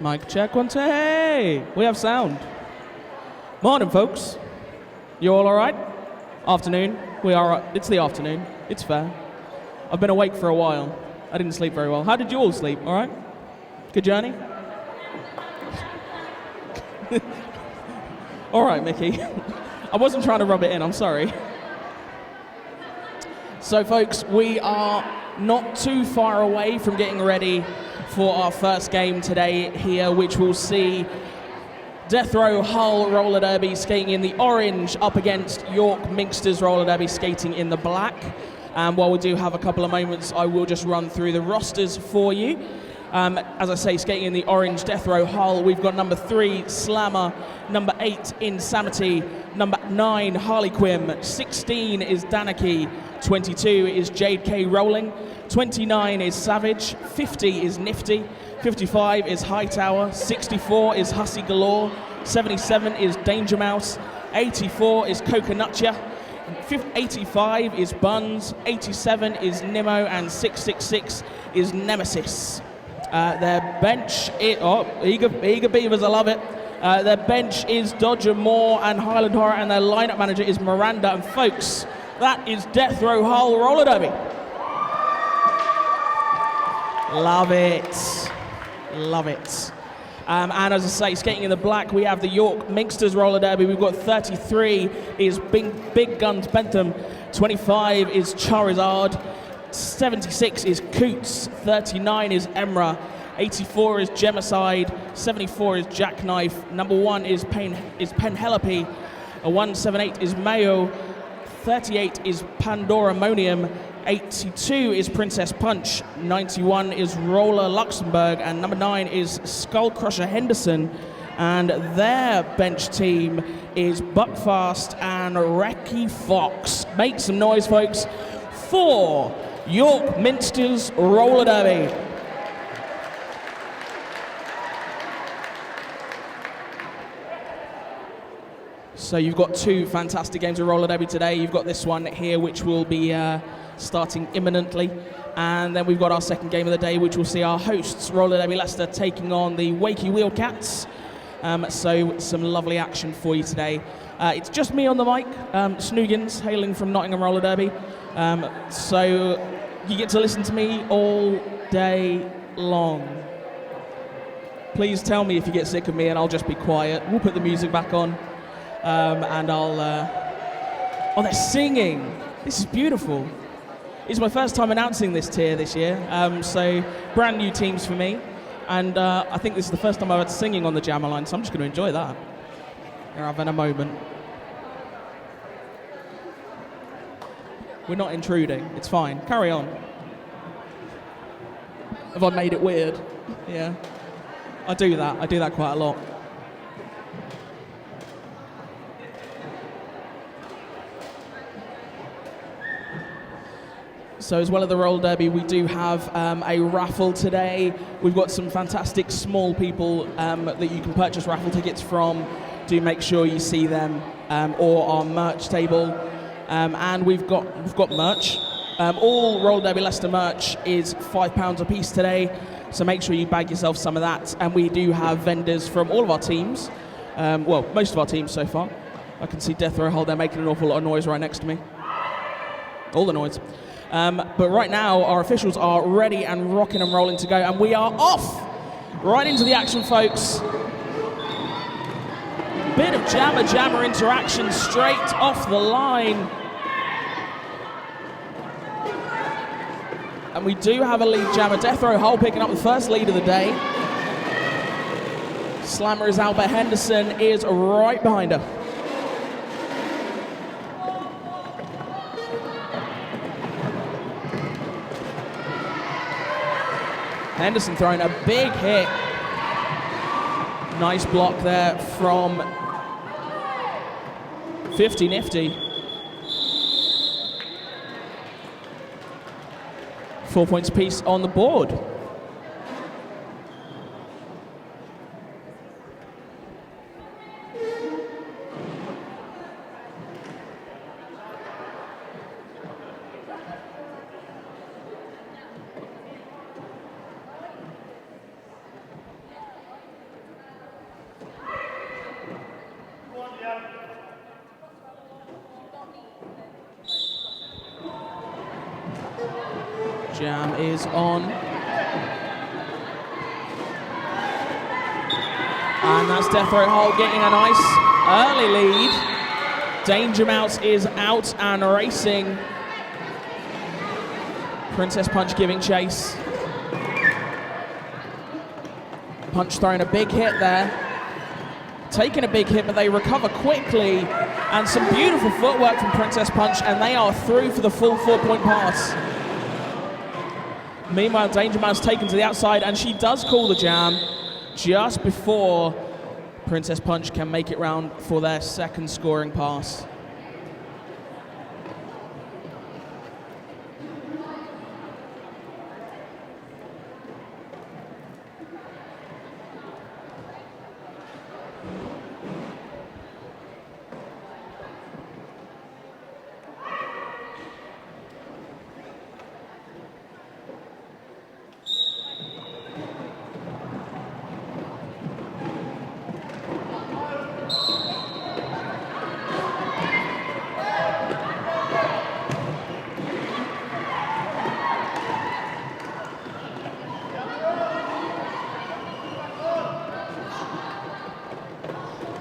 Mic check, 1, 2, hey! We have sound. Morning, folks. You all right? Afternoon. It's the afternoon. It's fair. I've been awake for a while. I didn't sleep very well. How did you all sleep? All right? Good journey? All right, Mickey. I wasn't trying to rub it in, I'm sorry. So, folks, we are not too far away from getting ready for our first game today here, which will see Deathrow Hull Roller Derby skating in the orange up against York Minxters Roller Derby skating in the black. And while we do have a couple of moments, I will just run through the rosters for you. As I say, skating in the orange, Deathrow Hull, we've got number 3, Slammer, number 8, Insanity, number 9, Harlequin, 16 is Danaki, 22 is Jade K Rolling, 29 is Savage, 50 is Nifty, 55 is Hightower, 64 is Hussy Galore, 77 is Danger Mouse, 84 is Coconutcha, 85 is Buns, 87 is Nemo, and 666 is Nemesis. Their bench is, Eager Beavers, I love it. Their bench is Dodger, Moore, and Highland Horror, and their lineup manager is Miranda. And folks, that is Deathrow Hull Roller Derby. Love it. Love it. And as I say, skating in the black, we have the York Minxters Roller Derby. We've got 33 is Big Guns Bentham, 25 is Charizard, 76 is Coots, 39 is Emra, 84 is Gemicide, 74 is Jackknife, number 1 is Penhelope, 178 is Mayo, 38 is Pandoramonium, 82 is Princess Punch, 91 is Roller Luxembourg, and number 9 is Skullcrusher Henderson. And their bench team is Buckfast and Recky Fox. Make some noise, folks, for York Minxters Roller Derby. So you've got 2 fantastic games of roller derby today. You've got this one here, which will be starting imminently. And then we've got our second game of the day, which will see our hosts, Roller Derby Leicester, taking on the Wakey Wheel Cats. So some lovely action for you today. It's just me on the mic, Snoogans, hailing from Nottingham Roller Derby. So you get to listen to me all day long. Please tell me if you get sick of me and I'll just be quiet. We'll put the music back on. And I'll... Oh, they're singing! This is beautiful. It's my first time announcing this tier this year, so brand new teams for me. And I think this is the first time I've had singing on the Jammer line, so I'm just going to enjoy that. We're having a moment. We're not intruding, it's fine. Carry on. Have I made it weird? Yeah. I do that quite a lot. So as well as the roller derby, we do have a raffle today. We've got some fantastic small people that you can purchase raffle tickets from. Do make sure you see them or our merch table. And we've got merch. All Roller Derby Leicester merch is £5 a piece today. So make sure you bag yourself some of that. And we do have vendors from all of our teams. Well, most of our teams so far. I can see Deathrow Hull, they're making an awful lot of noise right next to me. All the noise. But right now, our officials are ready and rocking and rolling to go, and we are off! Right into the action, folks. Bit of jammer interaction straight off the line. And we do have a lead jammer. Deathrow Hull picking up the first lead of the day. Slammer is Albert Henderson is right behind her. Henderson throwing a big hit. Nice block there from 50 Nifty. 4 points apiece on the board. Jam is on. And that's Deathrow Hull getting a nice early lead. Danger Mouse is out and racing. Princess Punch giving chase. Punch throwing a big hit there. Taking a big hit, but they recover quickly. And some beautiful footwork from Princess Punch, and they are through for the full 4-point pass. Meanwhile, Danger Mouse taken to the outside, and she does call the jam just before Princess Punch can make it round for their second scoring pass.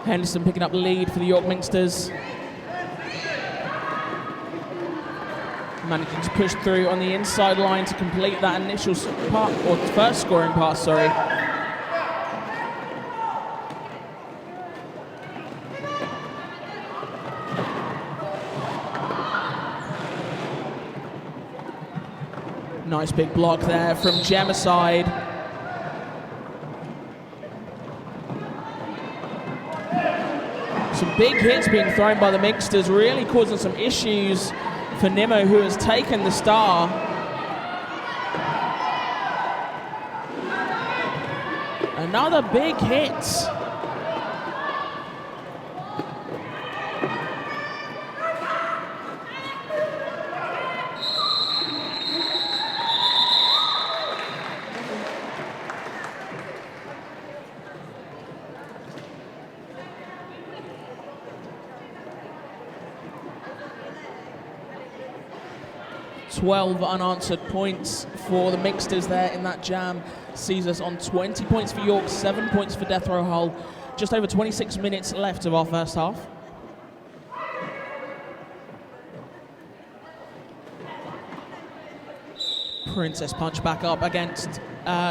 Henderson picking up the lead for the York Minxters. Managing to push through on the inside line to complete that initial part, or first scoring pass, sorry. Nice big block there from Gemma side. Some big hits being thrown by the Minxters, really causing some issues for Nimmo, who has taken the star. Another big hit. 12 unanswered points for the Minxters there in that jam. Sees us on 20 points for York, 7 points for Deathrow Hull. Just over 26 minutes left of our first half. Princess Punch back up against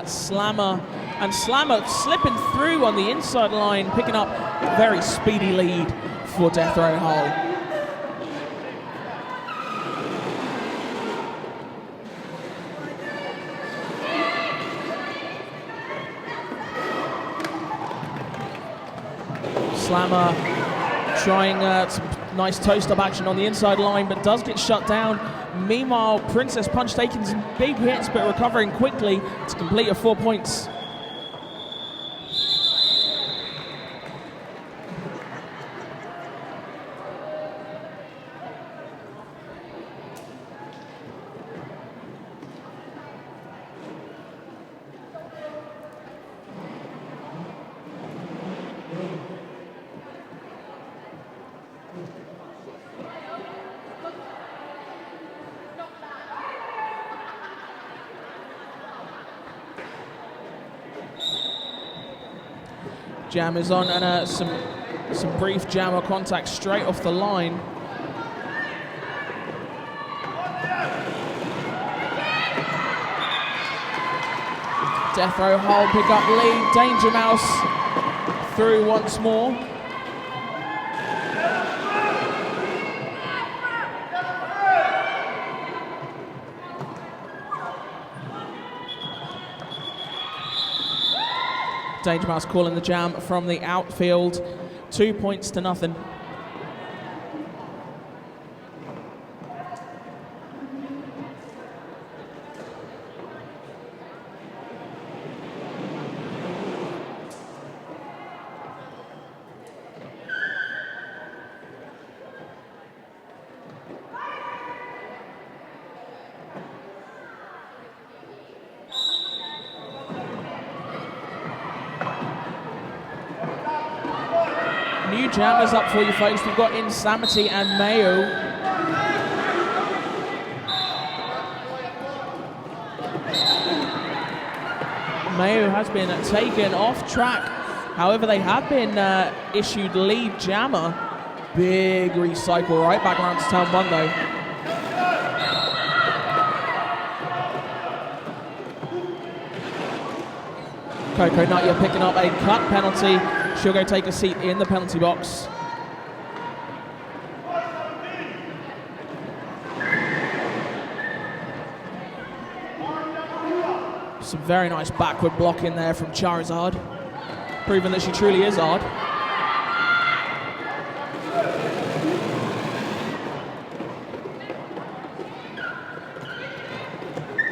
Slammer, and Slammer slipping through on the inside line, picking up a very speedy lead for Deathrow Hull. Slammer trying some nice toast-up action on the inside line, but does get shut down. Meanwhile, Princess Punch taking some big hits, but recovering quickly to complete her 4 points. Jam is on, and some brief jammer contact straight off the line. Deathrow Hull pick up lead. Danger Mouse through once more. Danger Mouse calling the jam from the outfield. 2 points to nothing. New jammers up for you folks. We've got Insanity and Mayo. Mayo has been taken off track. However, they have been issued lead jammer. Big recycle right back around to turn 1 though. Coco Nut, you're picking up a cut penalty. She'll go take a seat in the penalty box. Some very nice backward block in there from Charizard, proving that she truly is hard.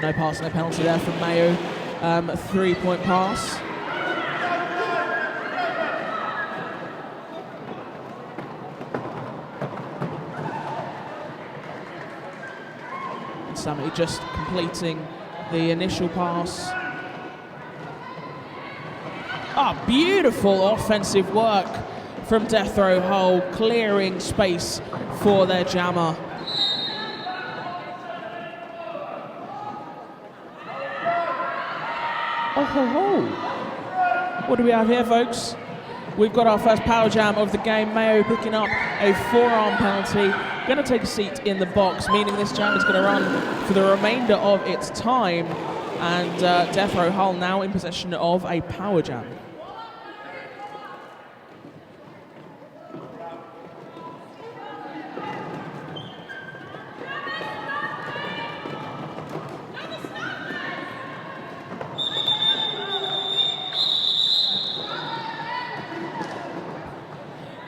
No pass, no penalty there from Mayo. A 3-point pass. Sammy just completing the initial pass. Beautiful offensive work from Deathrow Hull, clearing space for their jammer. Oh ho ho! What do we have here, folks? We've got our first power jam of the game. Mayo picking up a forearm penalty. Going to take a seat in the box, meaning this jam is going to run for the remainder of its time. And Deathrow Hull now in possession of a power jam.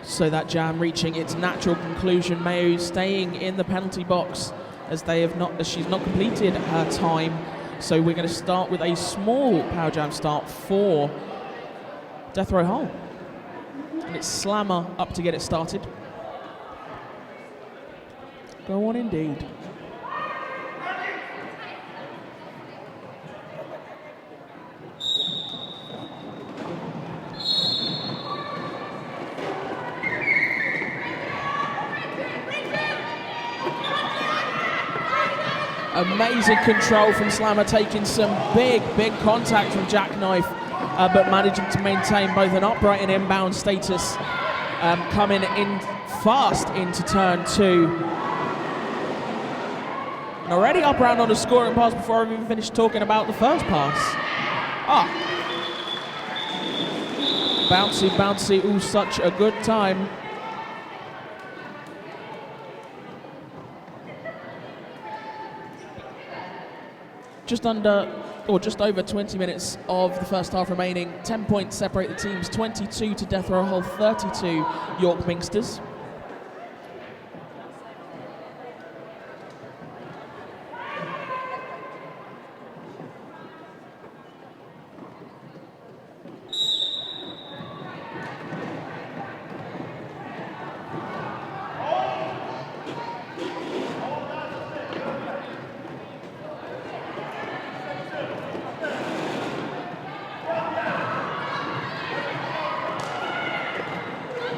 So that jam reaching its natural conclusion. Mayo staying in the penalty box as she's not completed her time. So we're going to start with a small power jam start for Deathrow Hull. And it's Slammer up to get it started. Go on indeed. Amazing control from Slammer, taking some big contact from Jackknife, but managing to maintain both an upright and inbound status, coming in fast into turn 2. And already up round on the scoring pass before I've even finished talking about the first pass. Bouncy, ooh, such a good time. Just over 20 minutes of the first half remaining. 10 points separate the teams. 22 to Deathrow Hull, 32 York Minxters.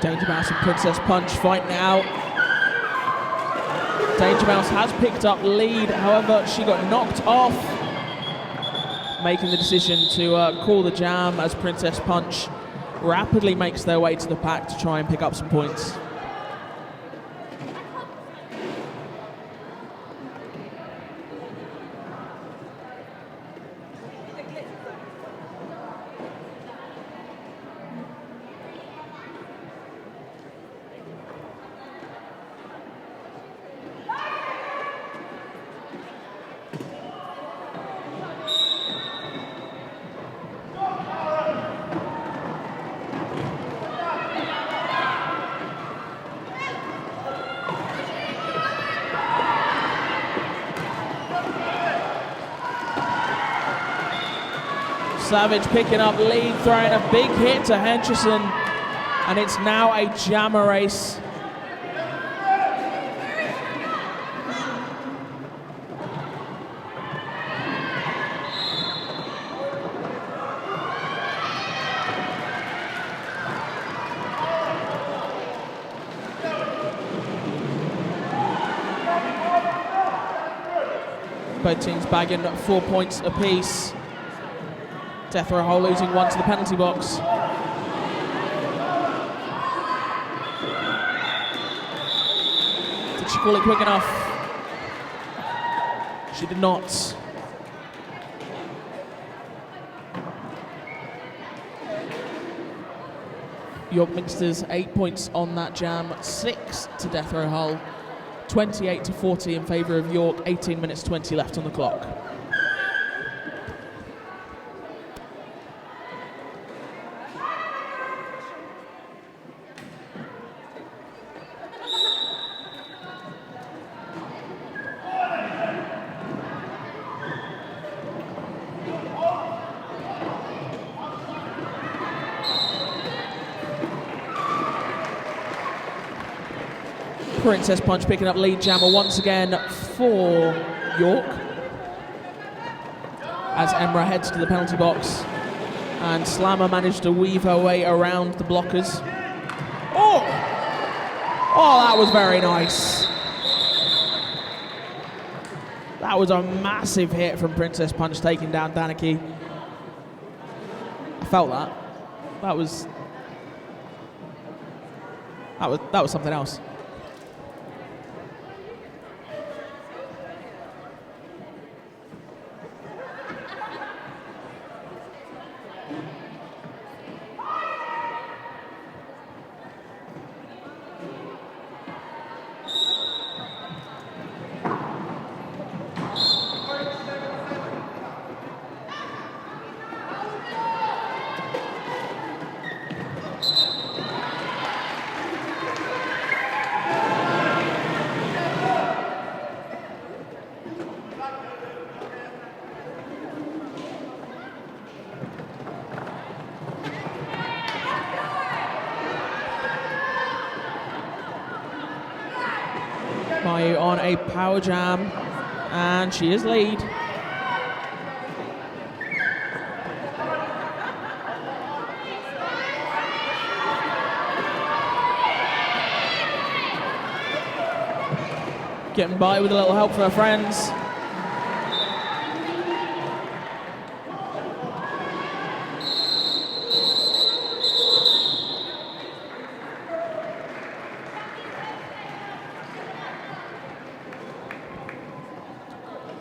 Danger Mouse and Princess Punch fighting out. Danger Mouse has picked up lead, however she got knocked off, making the decision to call the jam as Princess Punch rapidly makes their way to the pack to try and pick up some points. Savage picking up lead, throwing a big hit to Henderson, and it's now a jammer race. Both teams bagging 4 points apiece. Deathrow Hull losing one to the penalty box. Did she call it quick enough? She did not. York Minxters 8 points on that jam, 6 to Deathrow Hull, 28-40 in favour of York, 18 minutes 20 left on the clock. Princess Punch picking up lead jammer once again for York as Emra heads to the penalty box and Slammer managed to weave her way around the blockers. Oh, that was very nice. That was a massive hit from Princess Punch taking down Daniki. I felt that. That was something else. Mayu on a power jam, and she is lead. Getting by with a little help from her friends.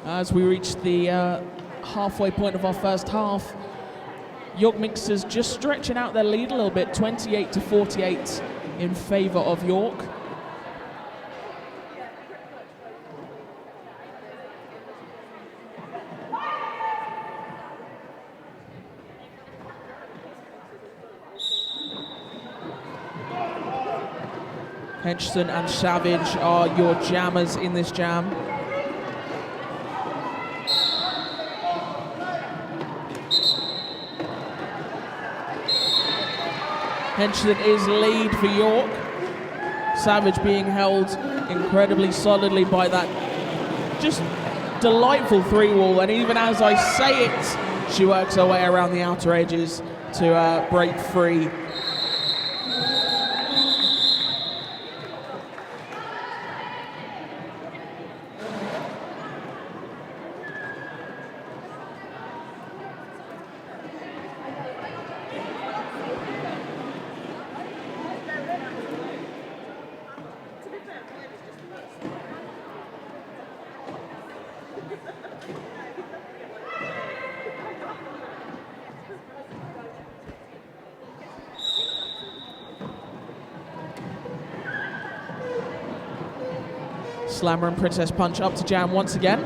As we reach the halfway point of our first half, York Minxters just stretching out their lead a little bit, 28-48 in favour of York. Henchson and Savage are your jammers in this jam. Henchson is lead for York. Savage being held incredibly solidly by that just delightful three wall, and even as I say it, she works her way around the outer edges to break free. Slammer and Princess Punch up to jam once again.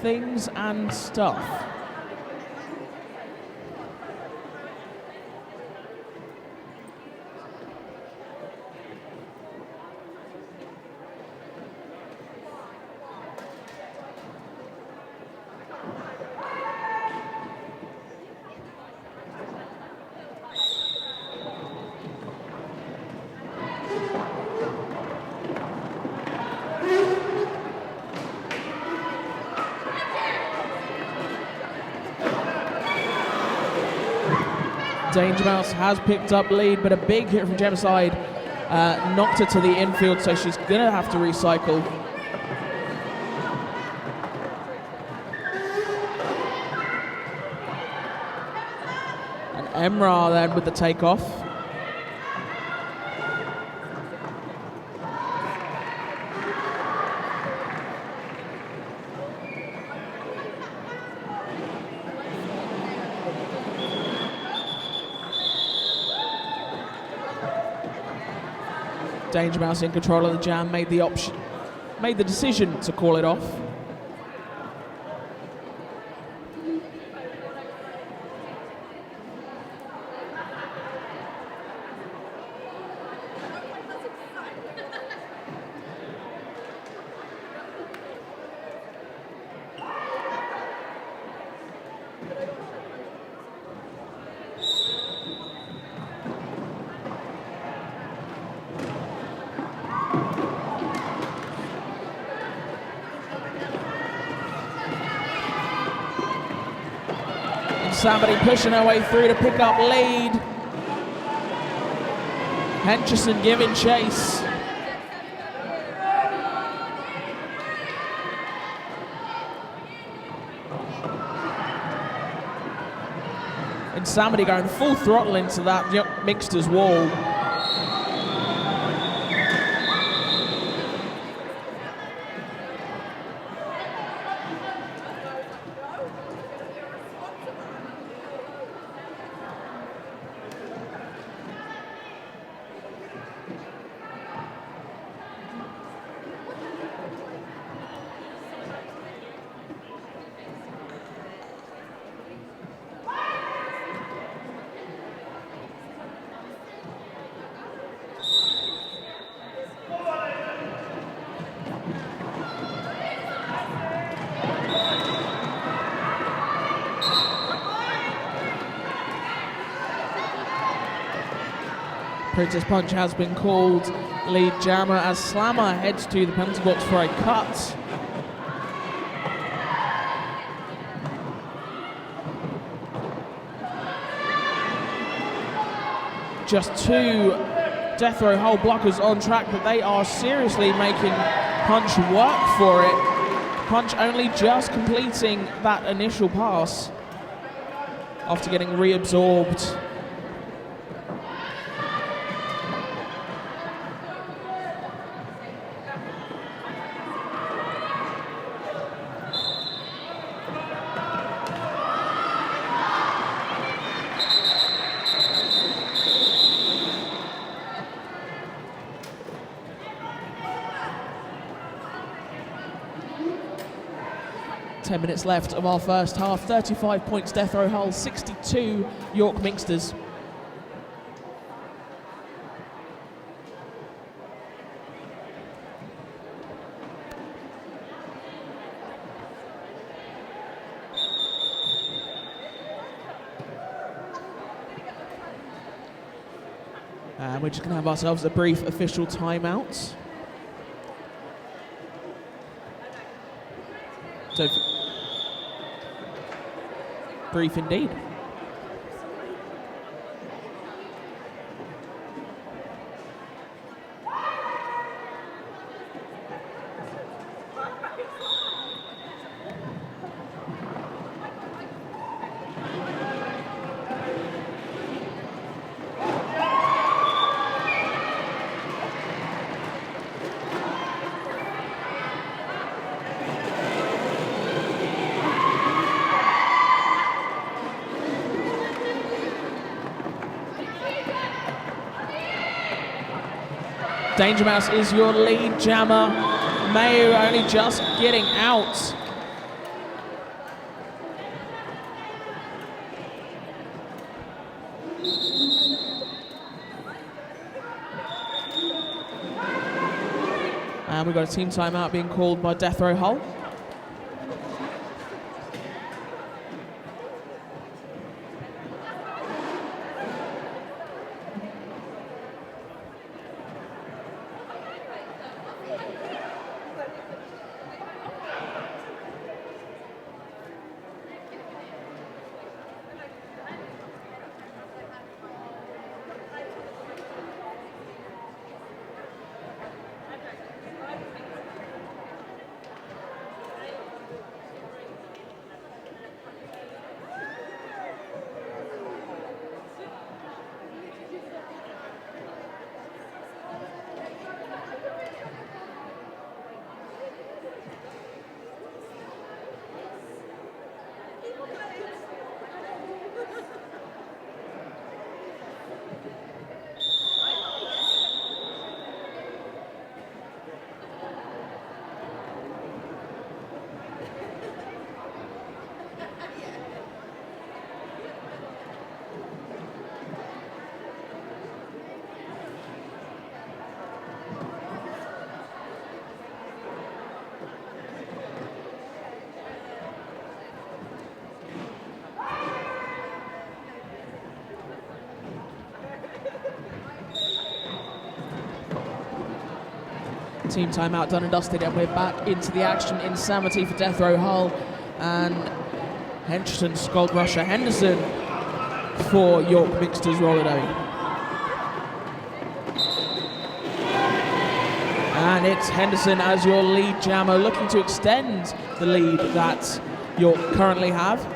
Things and stuff. Danger Mouse has picked up lead, but a big hit from Gemside knocked her to the infield, so she's going to have to recycle. And Emra then with the takeoff. Danger Mouse in control of the jam, made the decision to call it off. Somebody pushing her way through to pick up lead. Hencherson giving chase. And somebody going full throttle into that Minxters wall. Princess Punch has been called lead jammer as Slammer heads to the penalty box for a cut. Just two Deathrow Hull blockers on track, but they are seriously making Punch work for it. Punch only just completing that initial pass after getting reabsorbed. Minutes left of our first half. 35 points Deathrow Hull, 62 York Minxters. And we're just going to have ourselves a brief official timeout. So brief indeed. Danger Mouse is your lead jammer. Mayu only just getting out. And we've got a team timeout being called by Deathrow Hull. Team timeout done and dusted, and we're back into the action. Insanity for Deathrow Hull and Henderson, Gold Rusher Henderson for York Minxters roller derby. And it's Henderson as your lead jammer, looking to extend the lead that York currently have.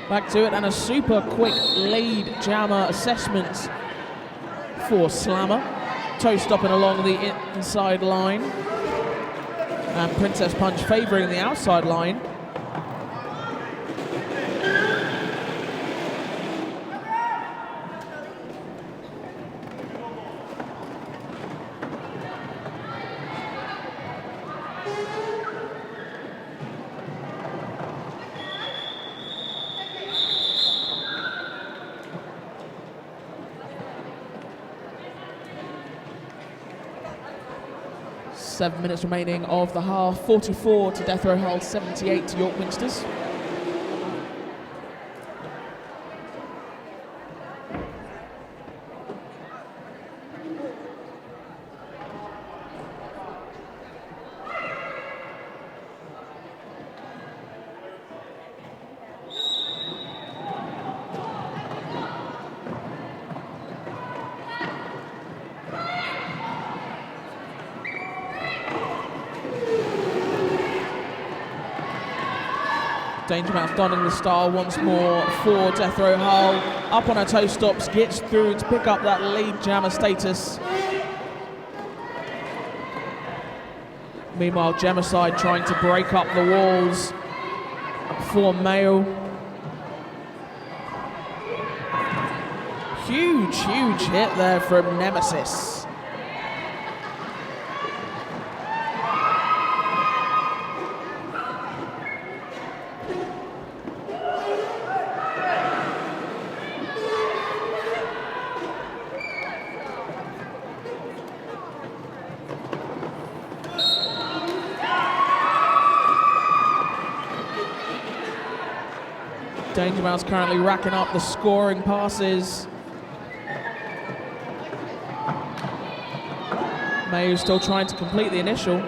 Back to it, and a super quick lead jammer assessment for Slammer. Toe stopping along the inside line, and Princess Punch favouring the outside line. Seven minutes remaining of the half. 44 to Deathrow Hull, 78 to York Minxters. Danger Mouse donning the star once more for Deathrow Hull. Up on her toe stops, gets through to pick up that lead jammer status. Meanwhile, Gemicide trying to break up the walls for Mayo. Huge hit there from Nemesis. Danger Mouse currently racking up the scoring passes. Mayu still trying to complete the initial.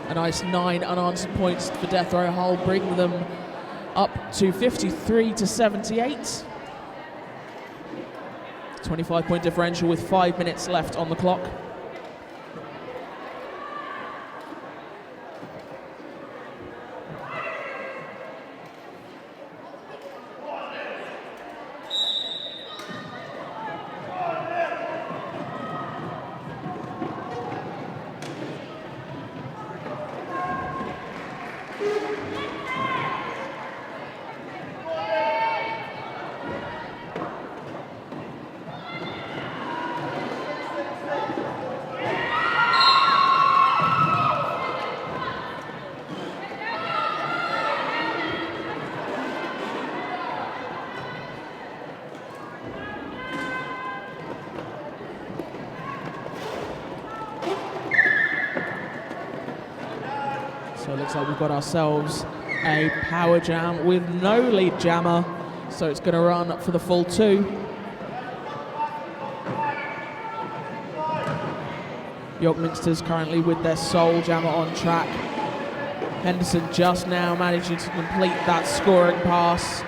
A nice 9 unanswered points for Deathrow Hull, bringing them up to 53 to 78. 25-point differential with 5 minutes left on the clock. So it looks like we've got ourselves a power jam with no lead jammer, so it's going to run for the full 2. York Minxters currently with their sole jammer on track. Henderson just now managing to complete that scoring pass.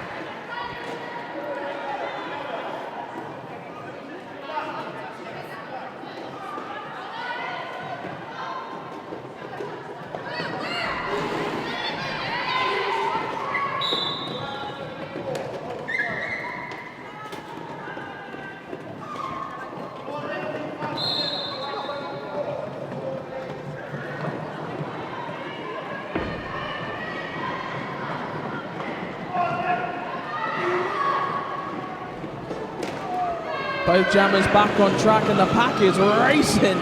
Both jammers back on track and the pack is racing.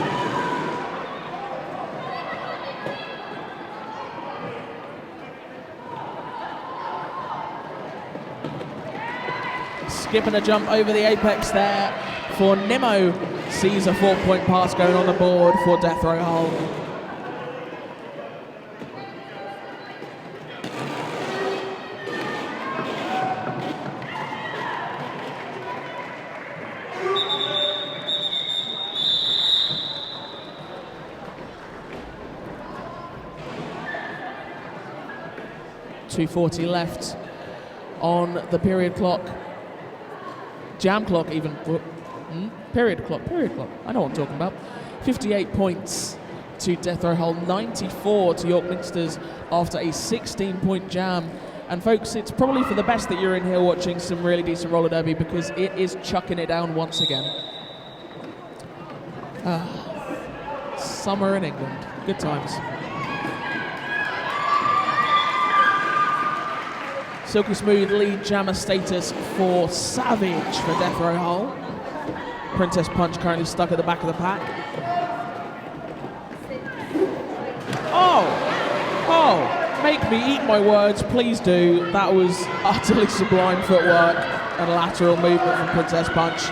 Skipping a jump over the apex there for Nimmo. Sees a 4-point pass going on the board for Deathrow Hull. .240 left on the period clock. Jam clock even. Period clock. I know what I'm talking about. 58 points to Deathrow Hull, 94 to York Minxters after a 16-point jam. And folks, it's probably for the best that you're in here watching some really decent roller derby, because it is chucking it down once again. Summer in England. Good times. Silky smooth lead jammer status for Savage for Deathrow Hull. Princess Punch currently stuck at the back of the pack. Oh, make me eat my words, please do. That was utterly sublime footwork and lateral movement from Princess Punch.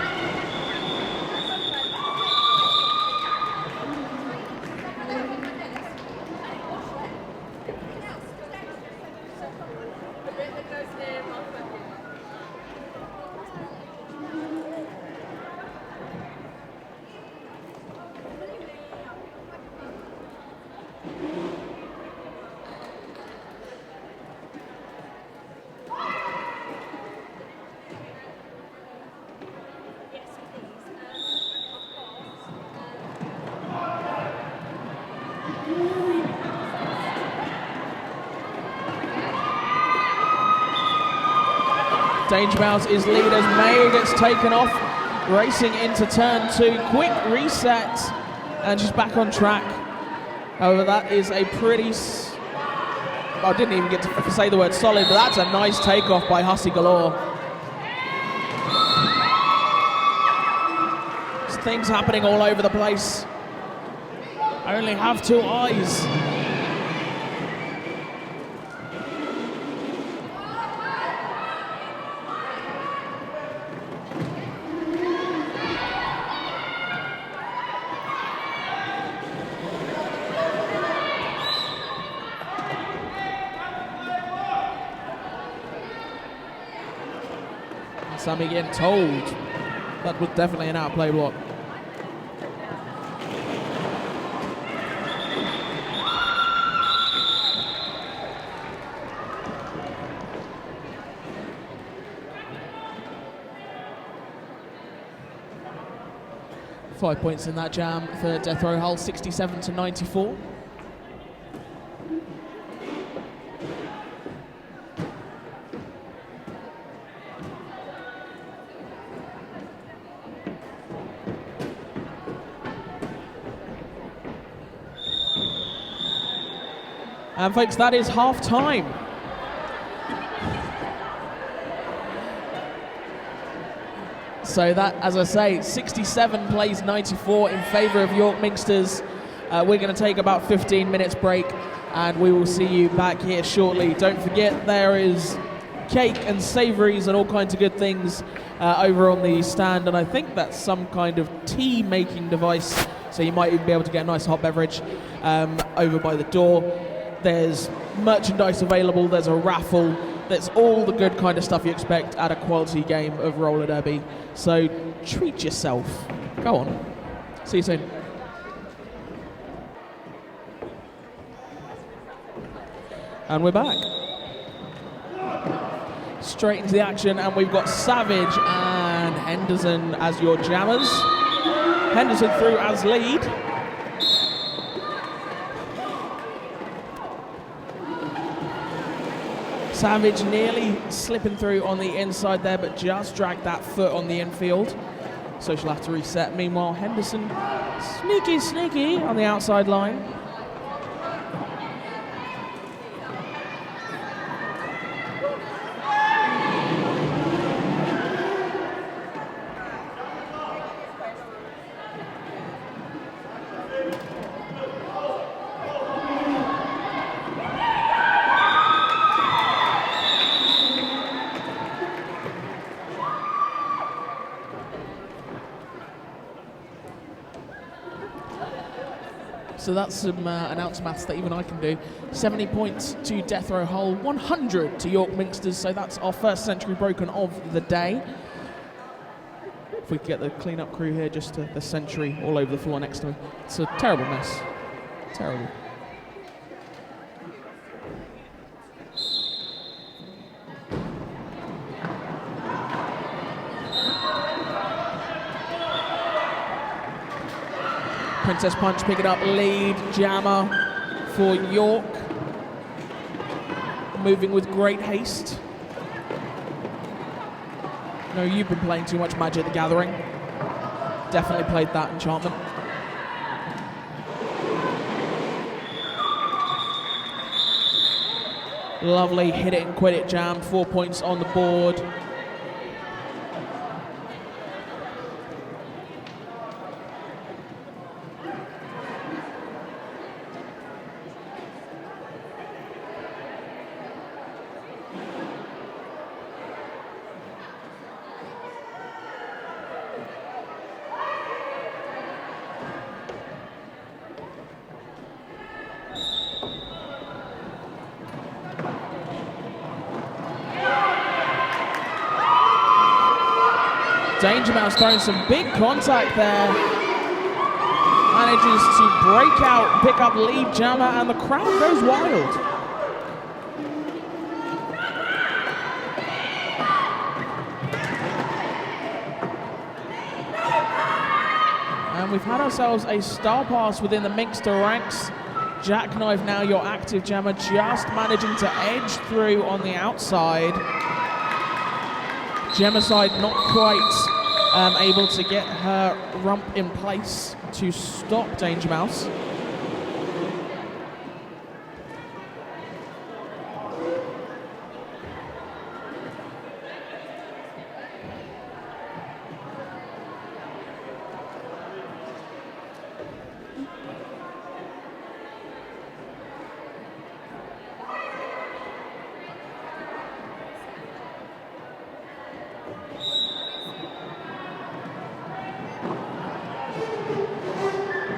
Danger Mouse is lead as May gets taken off, racing into turn 2. Quick reset, and she's back on track. However, that is a pretty... I didn't even get to say the word solid, but that's a nice takeoff by Hussy Galore. There's things happening all over the place. I only have 2 eyes. Sammy getting told that was definitely an outplay block. Five points in that jam for Deathrow Hull, 67 to 94. And folks, that is half time. So that, as I say, 67 plays 94 in favour of York Minxters. We're going to take about 15 minutes break, and we will see you back here shortly. Don't forget, there is cake and savouries and all kinds of good things over on the stand, and I think that's some kind of tea making device, so you might even be able to get a nice hot beverage over by the door. There's merchandise available, there's a raffle, there's all the good kind of stuff you expect at a quality game of roller derby. So treat yourself. Go on. See you soon. And we're back. Straight into the action, and we've got Savage and Henderson as your jammers. Henderson through as lead. Savage nearly slipping through on the inside there, but just dragged that foot on the infield. So she'll have to reset. Meanwhile, Henderson, sneaky on the outside line. So that's some announce maths that even I can do. 70 points to Deathrow Hull, 100 to York Minxters. So that's our first century broken of the day. If we could get the clean-up crew here, just to the century all over the floor next to me. It's a terrible mess. Terrible. Princess Punch picking up lead, jammer for York. Moving with great haste. No, you've been playing too much Magic the Gathering. Definitely played that enchantment. Lovely hit it and quit it jam, 4 points on the board. Danger Mouse throwing some big contact there. Manages to break out, pick up lead jammer, and the crowd goes wild. And we've had ourselves a star pass within the Minxter ranks. Jackknife now your active jammer, just managing to edge through on the outside. Gemicide not quite able to get her rump in place to stop Danger Mouse.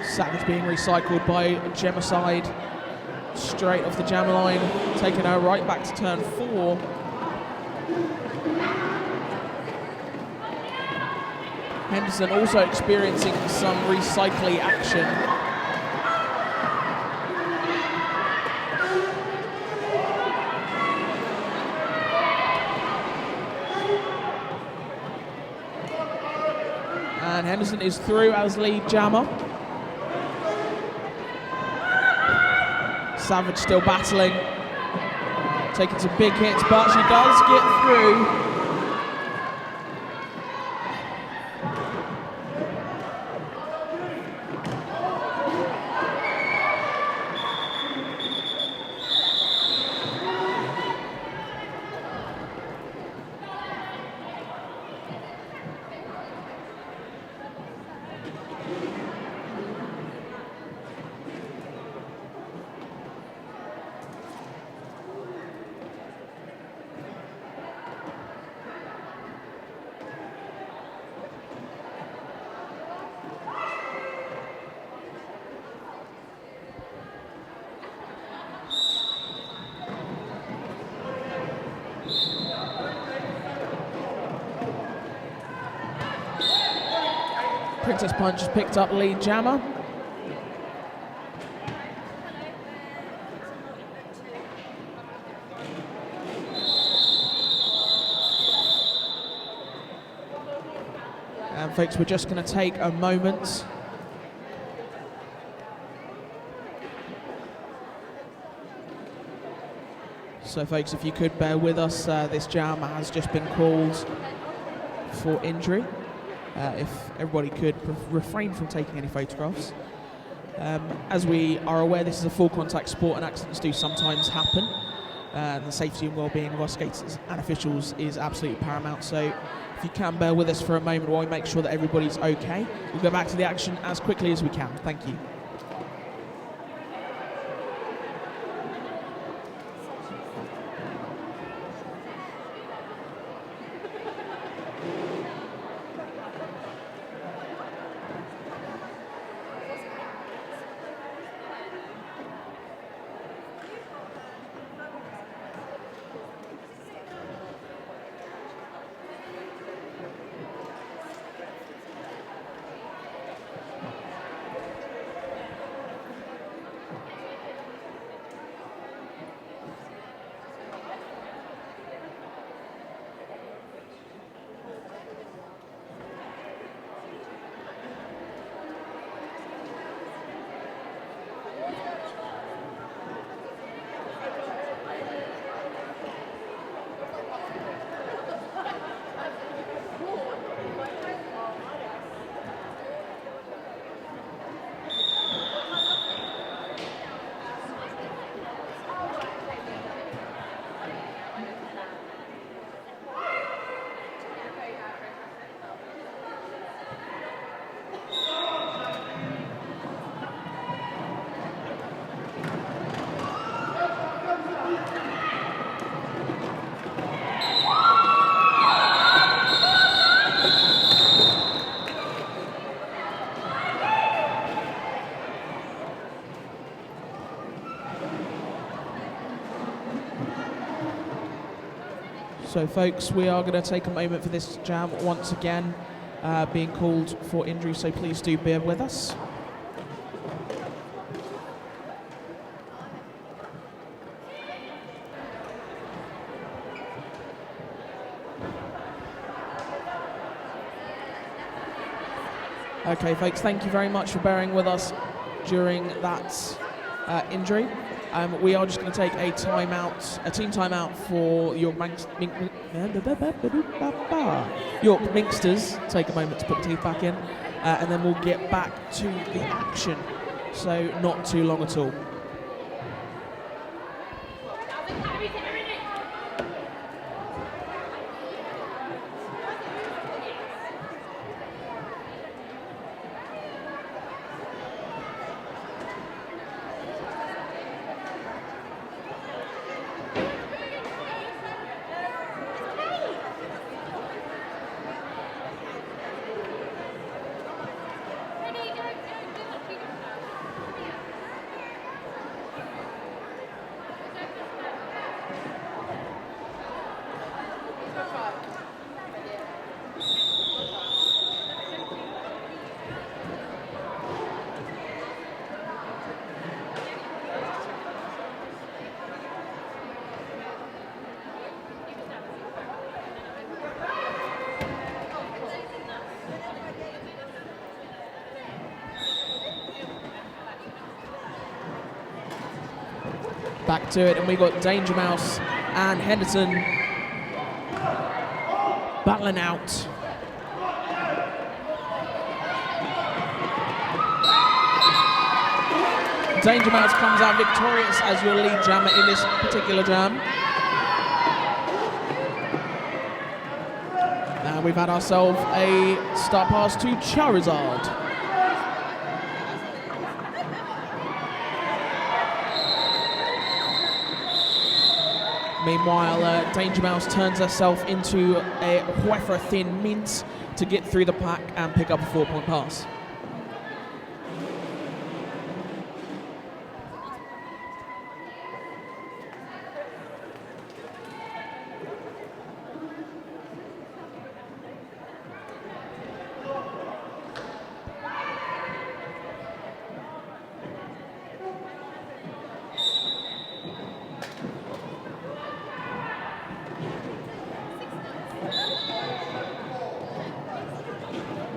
Savage being recycled by Gemicide, straight off the jammer line, taking her right back to turn 4. Henderson also experiencing some recycling action. And Henderson is through as lead jammer. Savage still battling, taking some big hits, but she does get through. Princess Punch has picked up lead jammer. And folks, we're just going to take a moment. So folks, if you could bear with us, this jam has just been called for injury. If everybody could refrain from taking any photographs. As we are aware, this is a full contact sport and accidents do sometimes happen. The safety and well-being of our skaters and officials is absolutely paramount. So if you can bear with us for a moment while we make sure that everybody's okay, we'll go back to the action as quickly as we can. Thank you. So folks, we are going to take a moment for this jam once again being called for injury, so please do bear with us. Okay folks, thank you very much for bearing with us during that injury. We are just going to take a timeout, a team timeout for York Minxters. Take a moment to put the teeth back in, and then we'll get back to the action. So not too long at all. Back to it, and we got Danger Mouse and Henderson battling out. Danger Mouse comes out victorious as your lead jammer in this particular jam. Now we've had ourselves a start pass to Charizard. Meanwhile, Danger Mouse turns herself into a wafer thin mint to get through the pack and pick up a 4-point pass.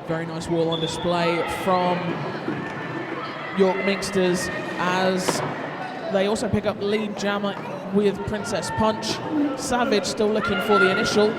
Very nice wall on display from York Minxters, as they also pick up lead jammer with Princess Punch. Savage still looking for the initial.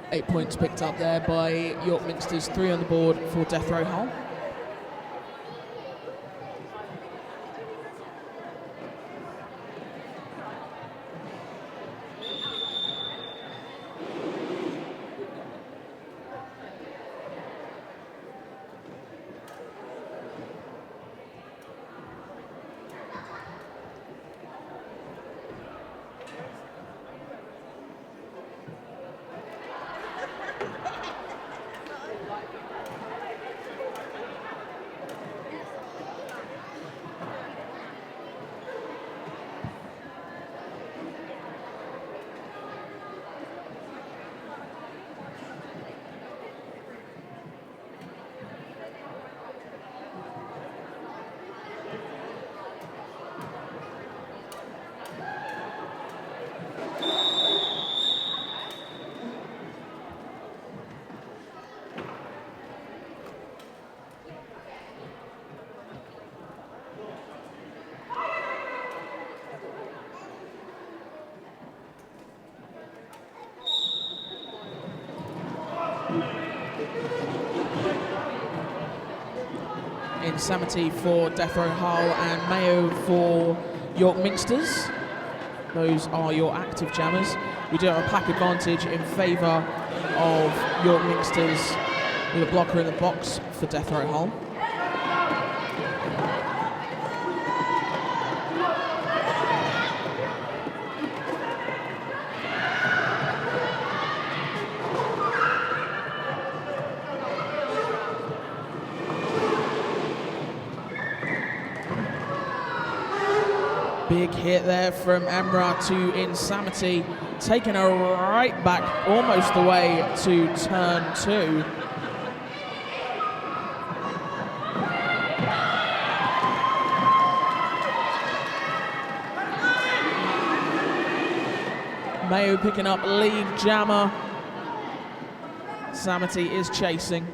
Eight points picked up there by York Minxters, 3 on the board for Deathrow Hull. Insanity for Deathrow Hull and Mayo for York Minxters. Those are your active jammers. We do have a pack advantage in favour of York Minxters with a blocker in the box for Deathrow Hull. Big hit there from Emra to Insanity, taking her right back almost the way to turn 2. Mayo picking up lead jammer. Insanity is chasing.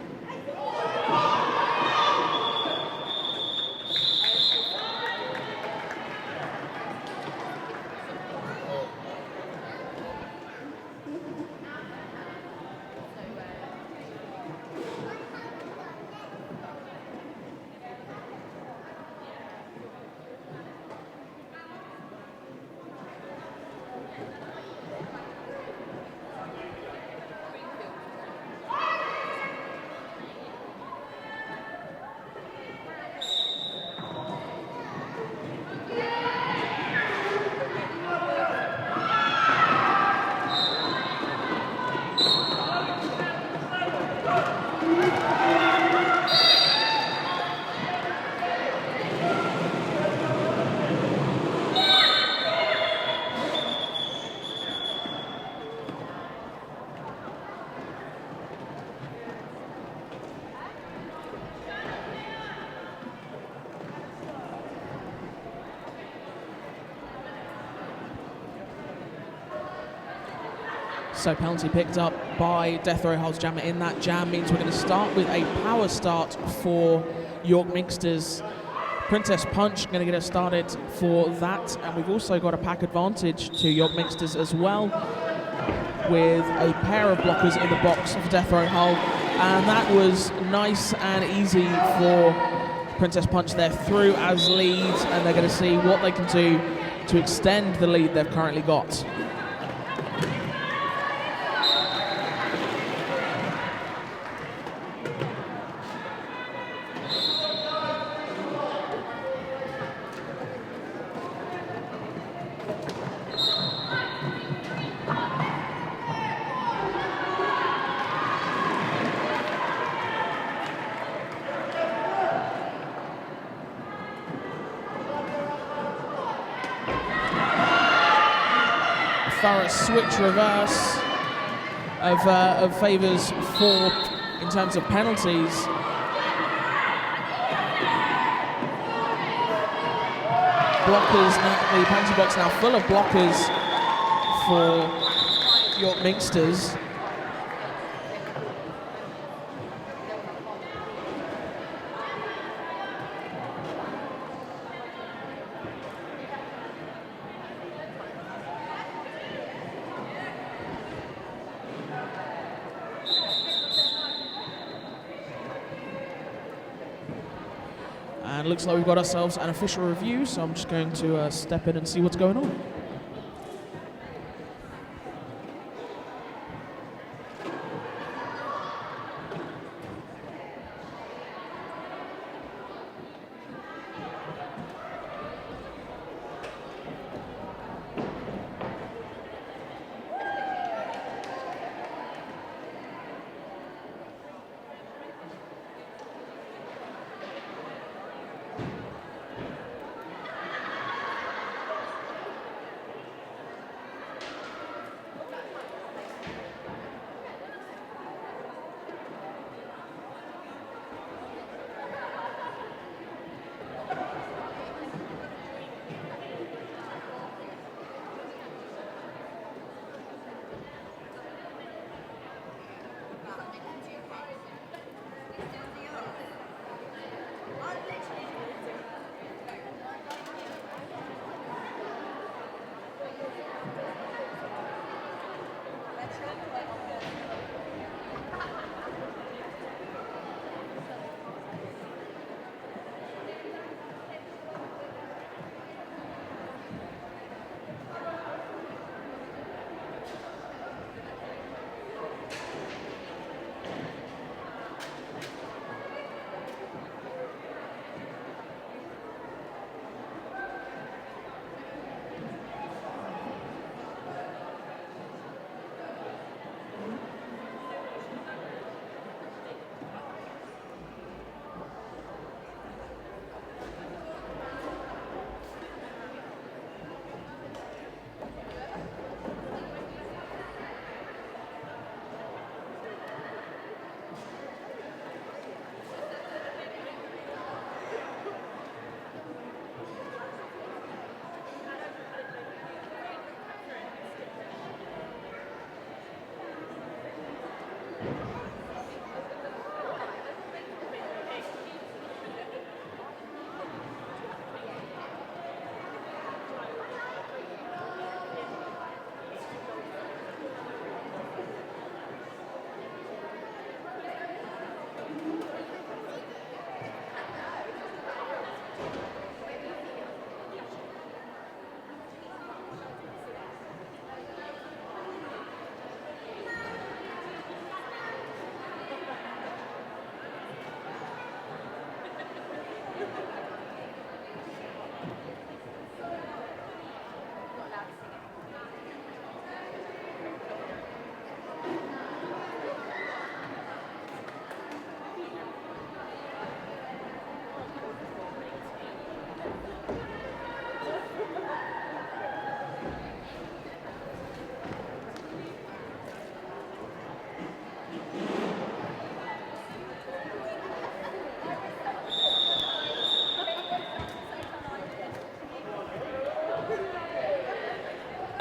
So penalty picked up by Deathrow Hull's jammer in that jam means we're going to start with a power start for York Minxters. Princess Punch going to get us started for that, and we've also got a pack advantage to York Minxters as well, with a pair of blockers in the box for Deathrow Hull. And that was nice and easy for Princess Punch there through as leads, and they're going to see what they can do to extend the lead they've currently got. Thorough switch reverse of favours for in terms of penalties. Blockers now, the penalty box now full of blockers for York Minxters. And it looks like we've got ourselves an official review, so I'm just going to step in and see what's going on.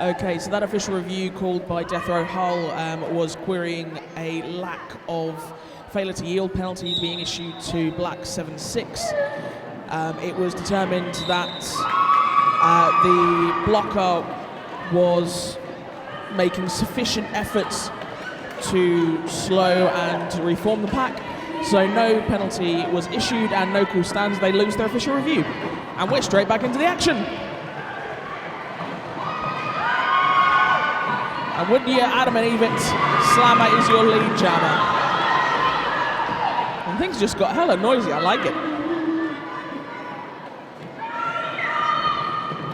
Okay, so that official review called by Deathrow Hull was querying a lack of failure to yield penalty being issued to Black 7-6. It was determined that the blocker was making sufficient efforts too slow and reform the pack. So no penalty was issued and no call stands. They lose their official review. And we're straight back into the action. And wouldn't you, Adam and Evit, Slammer is your lead jammer. And things just got hella noisy, I like it.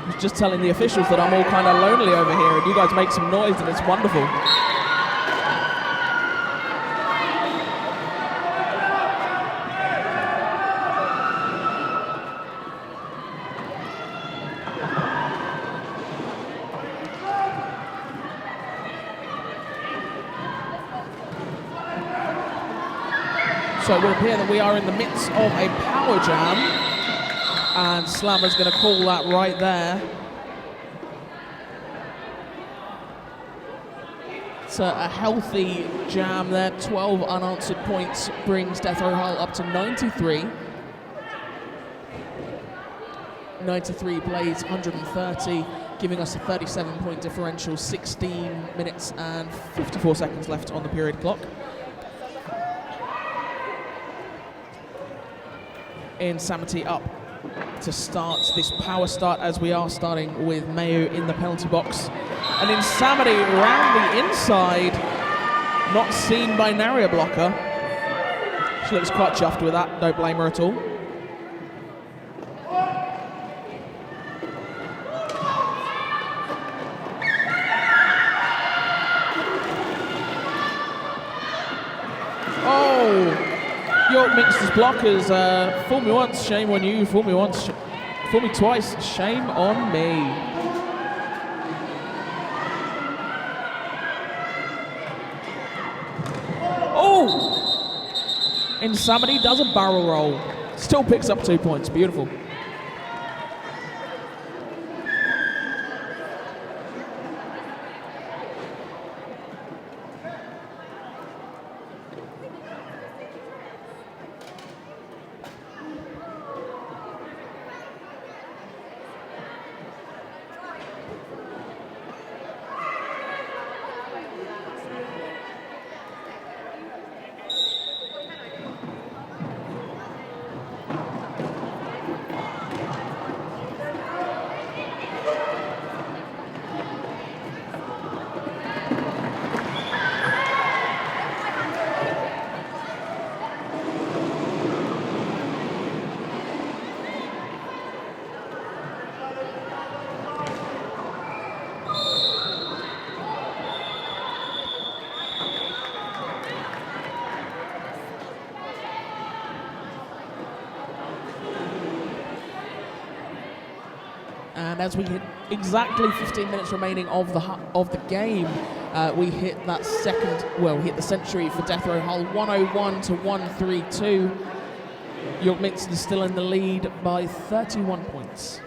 I was just telling the officials that I'm all kind of lonely over here and you guys make some noise and it's wonderful. So it will appear that we are in the midst of a power jam, and Slammer's going to call that right there. It's a healthy jam there. 12 unanswered points brings Deathrow Hull up to 93. 93 plays 130, giving us a 37-point differential, 16 minutes and 54 seconds left on the period clock. Insanity up to start this power start, as we are starting with Mayo in the penalty box. And Insanity round the inside, not seen by Naria Blocker. She looks quite chuffed with that, don't blame her at all. York Minxters blockers, fool me once, shame on you, fool me once, fool me twice, shame on me. Oh! Insanity does a barrel roll, still picks up 2 points, beautiful. And as we hit exactly 15 minutes remaining of the game, we hit that we hit the century for Deathrow Hull, 101 to 132. York Minxters still in the lead by 31 points.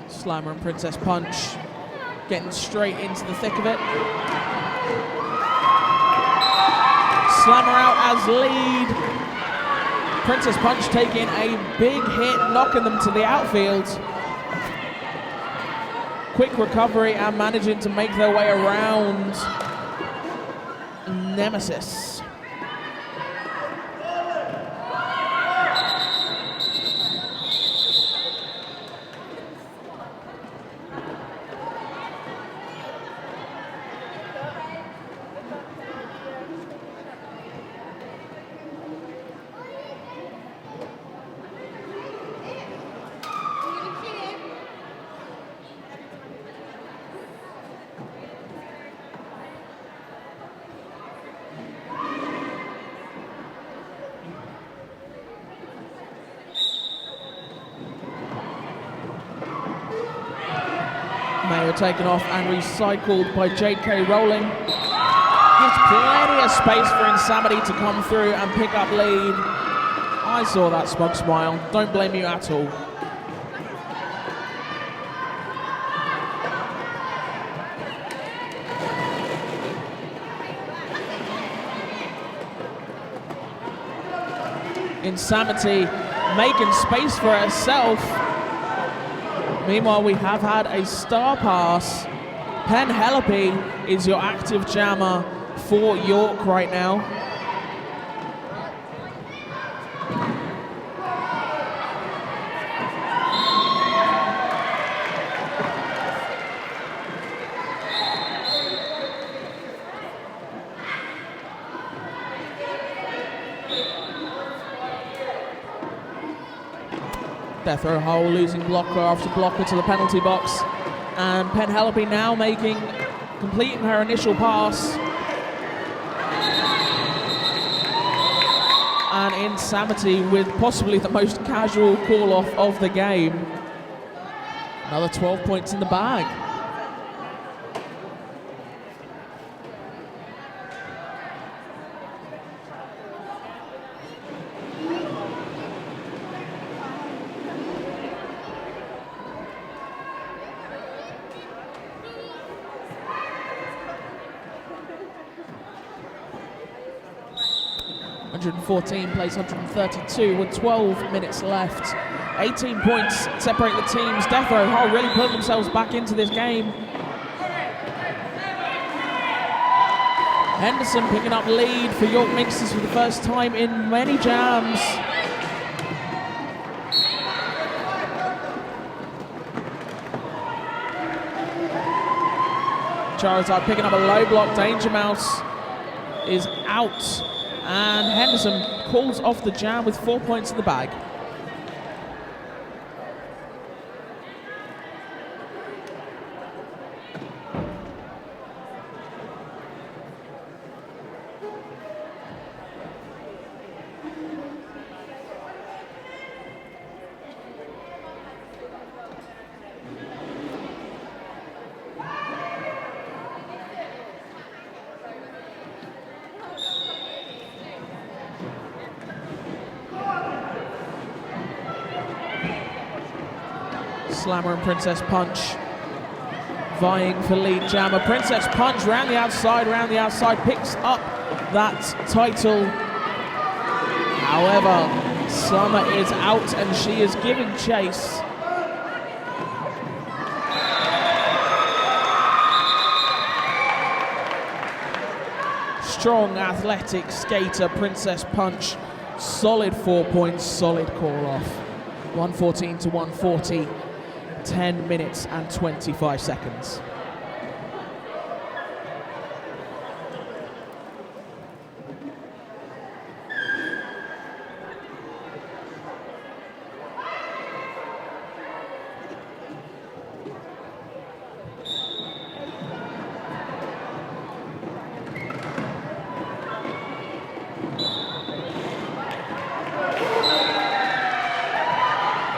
Slammer and Princess Punch getting straight into the thick of it. Slammer out as lead. Princess Punch taking a big hit, knocking them to the outfield. Quick recovery and managing to make their way around Nemesis. However, taken off and recycled by JK Rowling. Gives plenty of space for Insanity to come through and pick up lead. I saw that smug smile. Don't blame you at all. Insanity making space for herself. Meanwhile, we have had a star pass. Penelope is your active jammer for York right now. Deathrow Hull losing blocker after blocker to the penalty box, and Penelope now completing her initial pass. And Insanity with possibly the most casual call off of the game. Another 12 points in the bag. Plays 132 with 12 minutes left. 18 points separate the teams. Deathrow Hull really putting themselves back into this game. Henderson picking up lead for York Minxters for the first time in many jams. Charizard picking up a low block. Danger Mouse is out. And Henderson calls off the jam with 4 points in the bag. Slammer and Princess Punch vying for lead jammer. Princess Punch round the outside, picks up that title. However, Summer is out and she is giving chase. Strong, athletic skater, Princess Punch. Solid 4 points, solid call off. 114 to 140. 10 minutes and 25 seconds.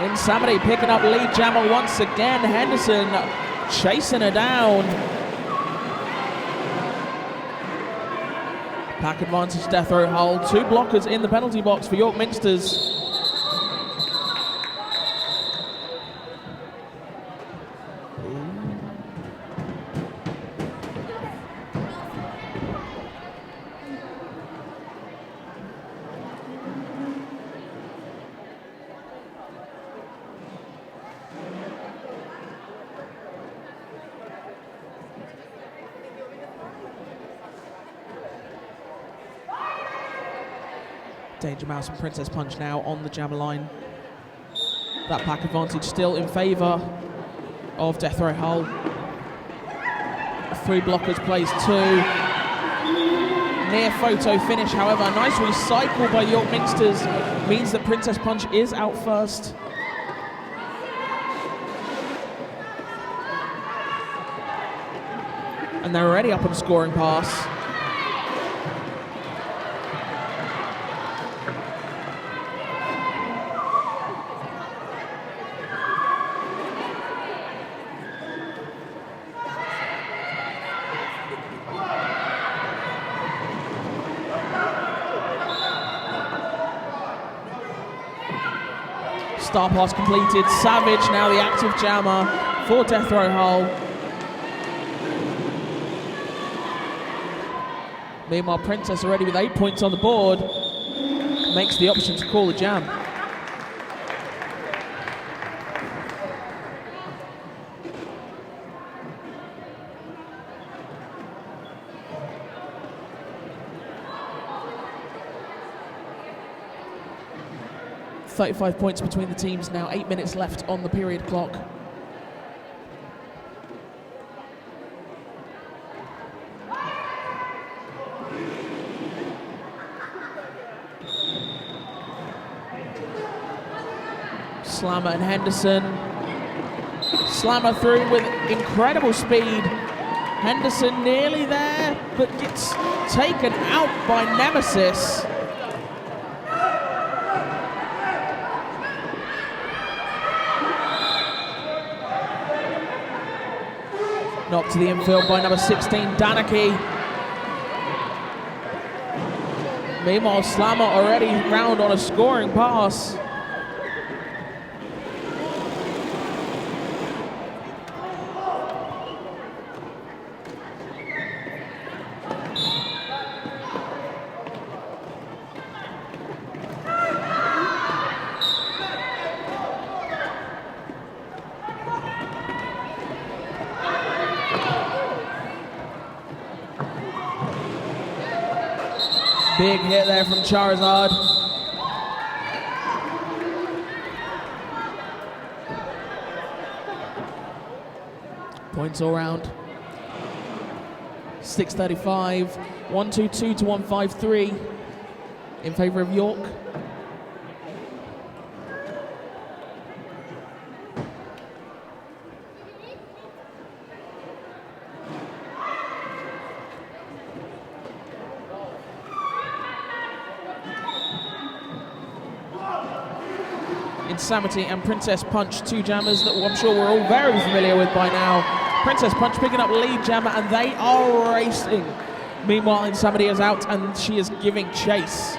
Insanity picking up lead jammer once again. Henderson chasing her down. Pack advantage, Deathrow Hull. 2 blockers in the penalty box for York Minxters. Danger Mouse and Princess Punch now on the jammer line. That pack advantage still in favour of Deathrow Hull. 3 blockers plays 2. Near photo finish, however. A nice recycle by York Minxters means that Princess Punch is out first. And they're already up on a scoring pass. Star pass completed. Savage now the active jammer for Deathrow Hull. Meanwhile, Princess already with 8 points on the board. Makes the option to call the jam. .35 points between the teams now, 8 minutes left on the period clock. Slammer and Henderson. Slammer through with incredible speed. Henderson nearly there, but gets taken out by Nemesis. Knocked to the infield by number 16, Danaki. Meanwhile, Slammer already round on a scoring pass. Big hit there from Charizard. Points all round. 635, 122 to 153 in favour of York. Insanity and Princess Punch, two jammers that I'm sure we're all very familiar with by now. Princess Punch picking up lead jammer and they are racing. Meanwhile, Insanity is out and she is giving chase.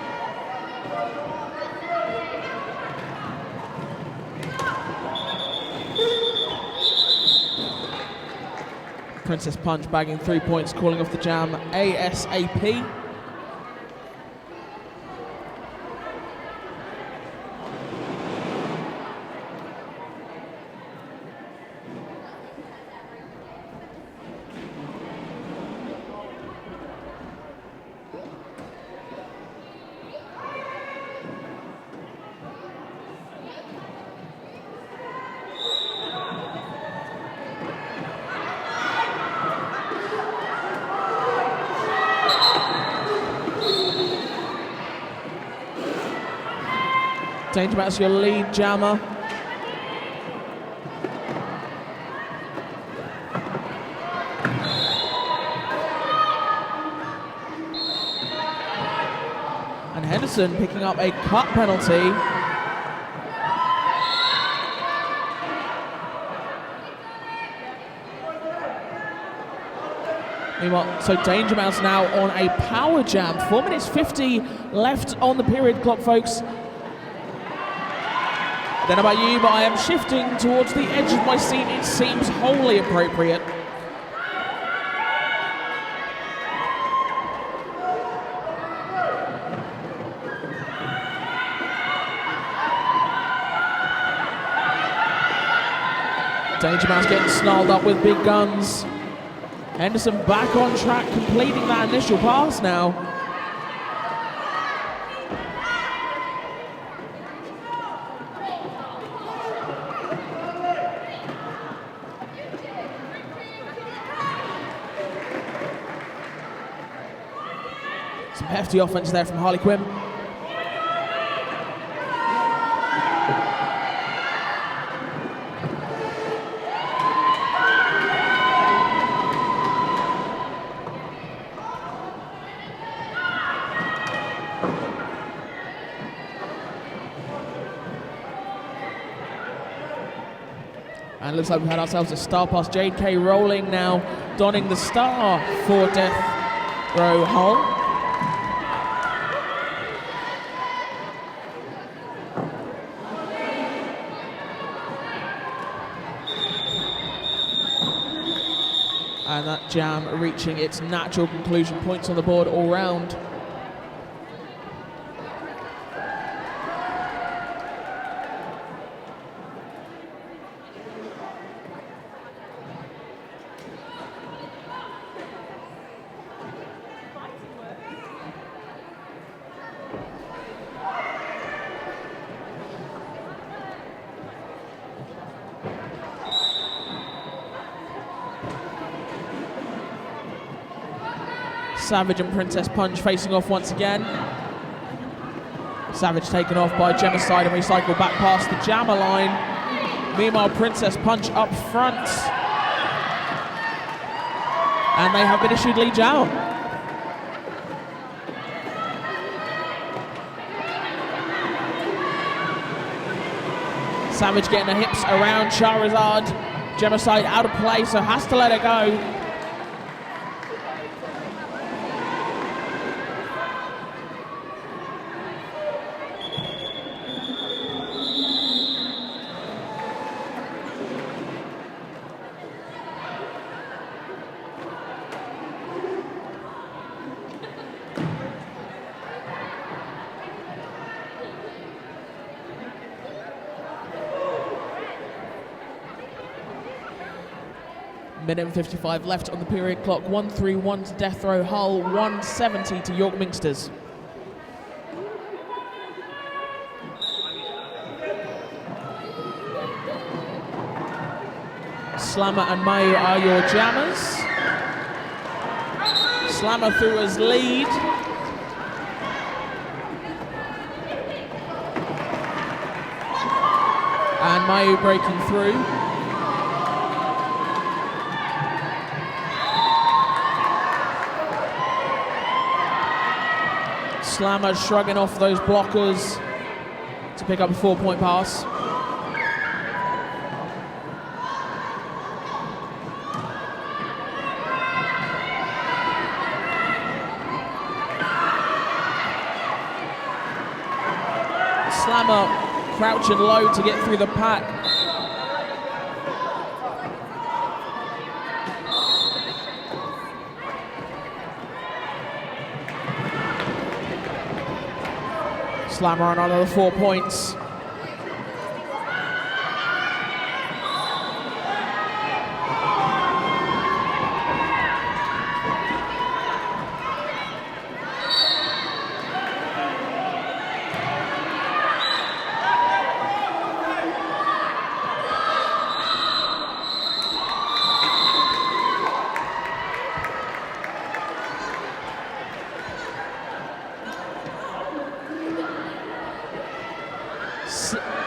Princess Punch bagging 3 points, calling off the jam ASAP. Danger Mouse, your lead jammer. And Henderson picking up a cut penalty. Meanwhile, so Danger Mouse now on a power jam. 4 minutes 50 left on the period clock, folks. I don't know about you, but I am shifting towards the edge of my seat. It seems wholly appropriate. Danger Mouse getting snarled up with big guns. Henderson back on track, completing that initial pass now. Some hefty offense there from Harley Quinn. And it looks like we've had ourselves a star pass. Jade K rolling now, donning the star for Deathrow Hull. jam reaching its natural conclusion. Points on the board all round. Savage and Princess Punch facing off once again. Savage taken off by Gemicide and recycled back past the jammer line. Meanwhile, Princess Punch up front. And they have been issued lead jammer. Savage getting the hips around Charizard. Gemicide out of play, so has to let it go. Minute and 55 left on the period clock. 1-3-1 to Deathrow Hull, 170 to York Minxters. Slammer and Mayu are your jammers. Slammer through as lead. And Mayu breaking through. Slammer shrugging off those blockers to pick up a 4-point pass. Slammer crouching low to get through the pack. Slammer on another 4 points.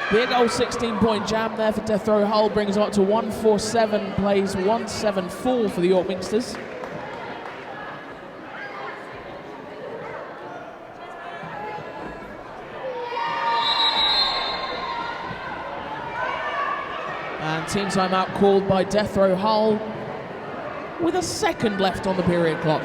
Big old 16-point jam there for Deathrow Hull, brings it up to 147, plays 174 for the York Minxters. And team timeout called by Deathrow Hull with a second left on the period clock.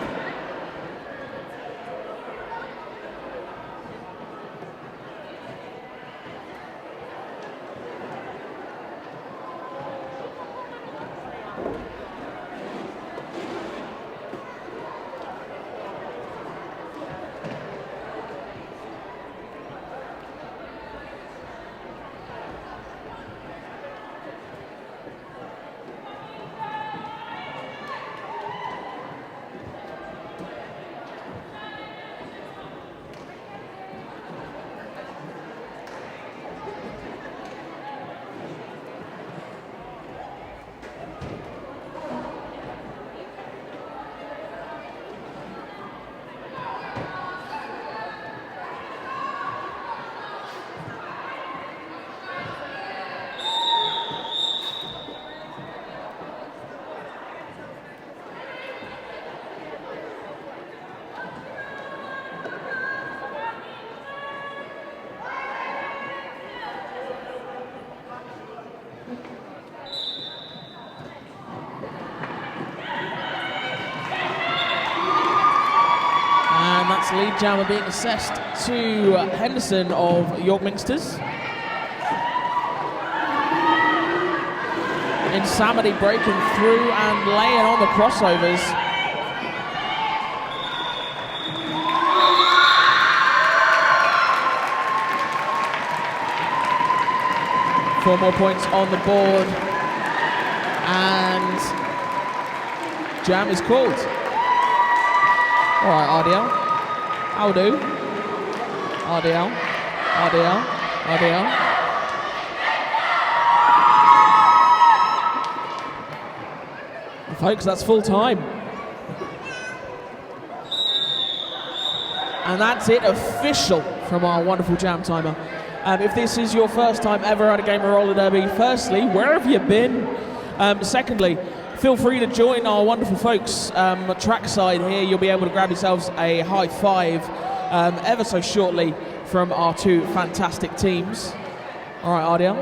Lead jammer being assessed to Henderson of York Minxters. Insanity breaking through and laying on the crossovers. Four more points on the board. And jam is called. All right, RDL. I'll do. RDL. Folks, that's full time. And that's it, official from our wonderful jam timer. If this is your first time ever at a game of roller derby, firstly, where have you been? Secondly, feel free to join our wonderful folks trackside here. You'll be able to grab yourselves a high five ever so shortly from our two fantastic teams. All right,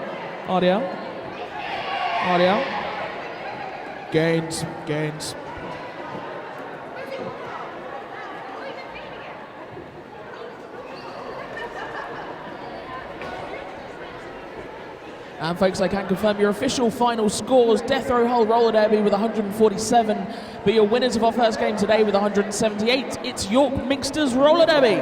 RDL. Gains. And folks, I can confirm your official final scores. Deathrow Hull Roller Derby with 147, but your winners of our first game today with 178. It's York Minxters Roller Derby.